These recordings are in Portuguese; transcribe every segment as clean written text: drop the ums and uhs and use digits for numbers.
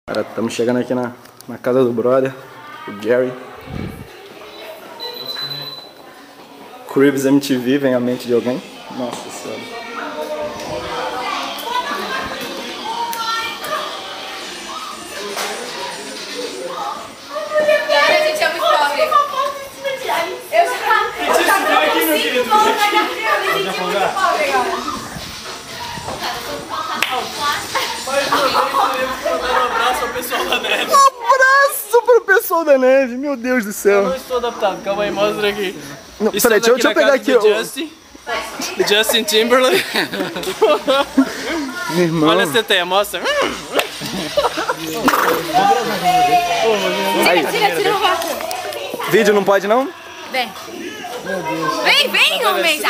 Cara, estamos chegando aqui na casa do brother, o Gary. Cribs MTV, vem à mente de alguém? Nossa senhora. Um abraço pro pessoal da neve, meu Deus do céu. Eu não estou adaptado, calma aí, mostra aqui. Não, peraí, deixa eu pegar aqui. Justin Timberlake. Meu irmão. Olha essa teia, mostra. Tira o vácuo. Vídeo não pode não? Vem. Vem, homem.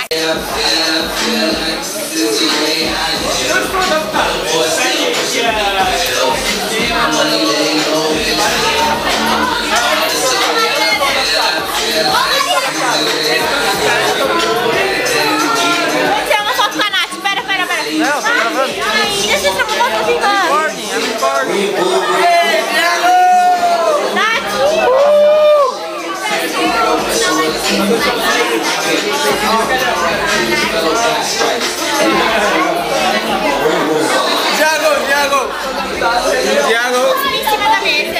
Vou tirar uma foto com a Nath. Pera. Não, tá gravando. Deixa eu tirar uma foto com a Thiago. em cima da mesa.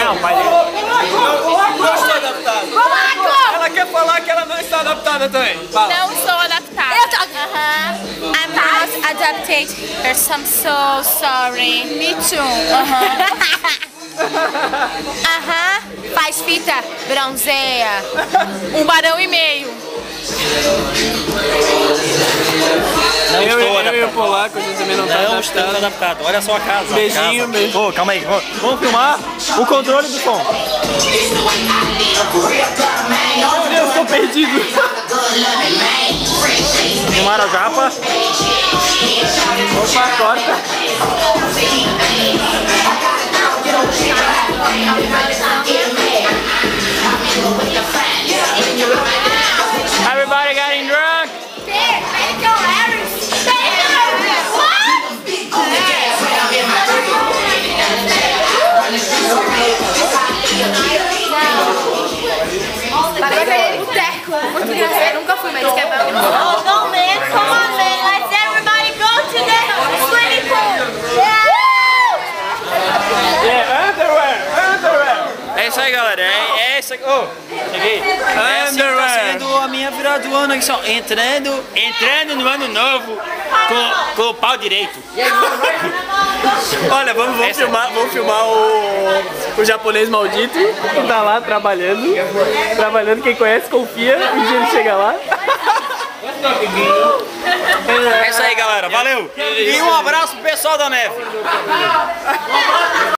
Não, pai dele. Não estou adaptado. Coloco! Ela quer falar que ela não está adaptada também. Fala. Não sou adaptada. I'm not adapted. I'm so sorry. Me too. Faz fita, bronzeia. 1,5 barão. Não estou Eu e adaptado. o polaco, a gente também não está Não estou adaptado. adaptado. Olha só a casa. Beijinho, beijo. Ô, calma aí. Vamos filmar o controle do som. Eu estou perdido. Filmaram a japa. Opa, corta. Everybody getting drunk. Eu nunca fui, mas quer ver? Oh, man, come on, man. Let's everybody go to the swimming pool. Yeah, underwear. É isso aí, galera. É isso aí. Ô, cheguei. É assim que tá sendo a minha virada do ano aqui, só entrando no ano novo com o pau direito. Olha, vamos filmar o japonês maldito que tá lá trabalhando. Quem conhece confia, um dia ele chega lá. É isso aí, galera. Valeu. E um abraço pro pessoal da neve.